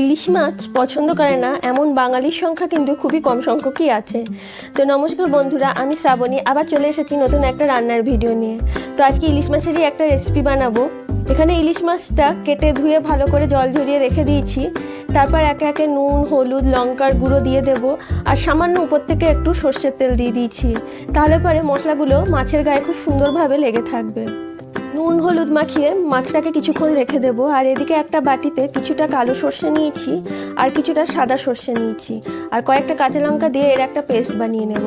ইলিশ মাছ পছন্দ করে না এমন বাঙালির সংখ্যা কিন্তু খুবই কম সংখ্যকই আছে। তো নমস্কার বন্ধুরা, আমি শ্রাবণী আবার চলে এসেছি নতুন একটা রান্নার ভিডিও নিয়ে। তো আজকে ইলিশ মাছেরই একটা রেসিপি বানাবো। এখানে ইলিশ মাছটা কেটে ধুয়ে ভালো করে জল ঝরিয়ে রেখে দিয়েছি। তারপর একে একে নুন, হলুদ, লঙ্কার গুঁড়ো দিয়ে দেবো আর সামান্য উপর থেকে একটু সর্ষের তেল দিয়ে দিয়েছি। তাহলে পরে মশলাগুলো মাছের গায়ে খুব সুন্দরভাবে লেগে থাকবে। নুন হলুদ মাখিয়ে মাছটাকে কিছুক্ষণ রেখে দেবো। আর এদিকে একটা বাটিতে কিছুটা কালো সর্ষে নিয়েছি আর কিছুটা সাদা সর্ষে নিয়েছি আর কয়েকটা কাঁচা লঙ্কা দিয়ে এর একটা পেস্ট বানিয়ে নেব।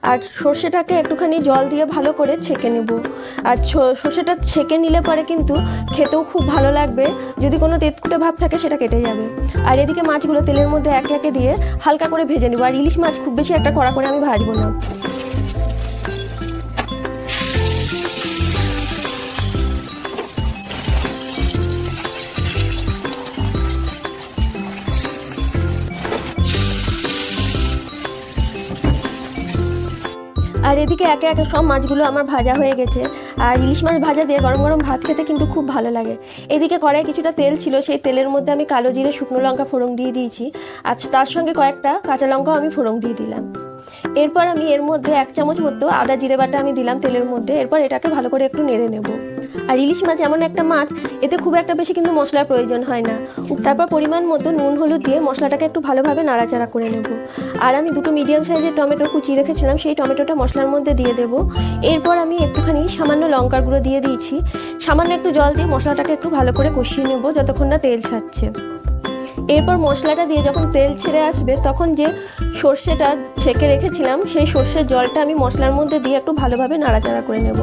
আর সর্ষেটাকে একটুখানি জল দিয়ে ভালো করে ছেঁকে নেব। আর সর্ষেটা ছেঁকে নিলে পরে কিন্তু খেতেও খুব ভালো লাগবে, যদি কোনো তেঁতুকুটে ভাব থাকে সেটা কেটে যাবে। আর এদিকে মাছগুলো তেলের মধ্যে একে একে দিয়ে হালকা করে ভেজে নেব। আর ইলিশ মাছ খুব বেশি একটা কড়া করে আমি ভাজবো না। আর এদিকে একে একে সব মাছগুলো আমার ভাজা হয়ে গেছে। আর ইলিশ মাছ ভাজা দিয়ে গরম গরম ভাত খেতে কিন্তু খুব ভালো লাগে। এদিকে কড়াই কিছুটা তেল ছিল, সেই তেলের মধ্যে আমি কালো জিরে, শুকনো লঙ্কা ফোড়ন দিয়ে দিয়েছি। আর তার সঙ্গে কয়েকটা কাঁচা লঙ্কাও আমি ফোড়ন দিয়ে দিলাম। এরপর আমি এর মধ্যে 1 চামচ মতো আদা জিরে বাটা আমি দিলাম তেলের মধ্যে। এরপর এটাকে ভালো করে একটু নেড়ে নেব। আর ইলিশ মাছ এমন একটা মাছ, এতে খুব একটা বেশি কিন্তু মশলার প্রয়োজন হয় না। তারপর পরিমাণ মতো নুন হলুদ দিয়ে মশলাটাকে একটু ভালোভাবে নাড়াচাড়া করে নেব। আর আমি 2 মিডিয়াম সাইজের টমেটো কুচিয়ে রেখেছিলাম, সেই টমেটোটা মশলার মধ্যে দিয়ে দেব। এরপর আমি একটুখানি সামান্য লঙ্কার গুঁড়ো দিয়ে দিয়েছি। সামান্য একটু জল দিয়ে মশলাটাকে একটু ভালো করে কষিয়ে নেব যতক্ষণ না তেল ছাড়ছে। এরপর মশলাটা দিয়ে যখন তেল ছেড়ে আসবে তখন যে সর্ষেটা ছেঁকে রেখেছিলাম সেই সর্ষের জলটা আমি মশলার মধ্যে দিয়ে একটু ভালোভাবে নাড়াচাড়া করে নেব।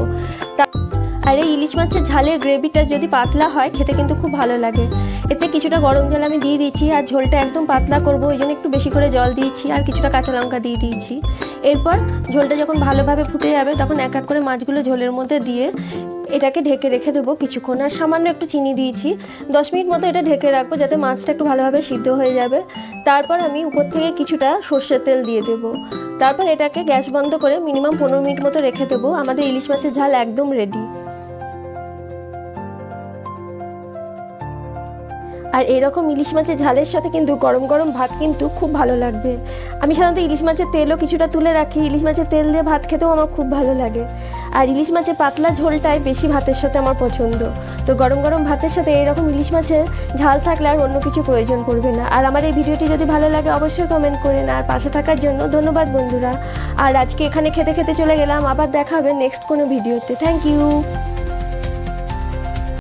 আর এই ইলিশ মাছের ঝালের গ্রেভিটা যদি পাতলা হয় খেতে কিন্তু খুব ভালো লাগে। এতে কিছুটা গরম জল আমি দিয়ে দিয়েছি। আর ঝোলটা একদম পাতলা করব, ওই জন্য একটু বেশি করে জল দিয়েছি আর কিছুটা কাঁচা লঙ্কা দিয়ে দিয়েছি। এরপর ঝোলটা যখন ভালোভাবে ফুটে যাবে তখন এক এক করে মাছগুলো ঝোলের মধ্যে দিয়ে এটাকে ঢেকে রেখে দেবো কিছুক্ষণ। আর সামান্য একটু চিনি দিয়েছি। 10 মিনিট মতো এটা ঢেকে রাখবো যাতে মাছটা একটু ভালোভাবে সিদ্ধ হয়ে যাবে। তারপর আমি উপর থেকে কিছুটা সর্ষের তেল দিয়ে দেবো। তারপর এটাকে গ্যাস বন্ধ করে মিনিমাম 15 মিনিট মতো রেখে দেবো। আমাদের ইলিশ মাছের ঝাল একদম রেডি। আর এরকম ইলিশ মাছের ঝালের সাথে কিন্তু গরম গরম ভাত কিন্তু খুব ভালো লাগবে। আমি সাধারণত ইলিশ মাছের তেলও কিছুটা তুলে রাখি, ইলিশ মাছের তেল দিয়ে ভাত খেতেও আমার খুব ভালো লাগে। আর ইলিশ মাছের পাতলা ঝোলটাই বেশি ভাতের সাথে আমার পছন্দ। তো গরম গরম ভাতের সাথে এইরকম ইলিশ মাছের ঝাল থাকলে আর অন্য কিছু প্রয়োজন পড়বে না। আর আমার এই ভিডিওটি যদি ভালো লাগে অবশ্যই কমেন্ট করেন। আর পাশে থাকার জন্য ধন্যবাদ বন্ধুরা। আর আজকে এখানে খেতে খেতে চলে গেলাম, আবার দেখা হবে নেক্সট কোনো ভিডিওতে। Thank you.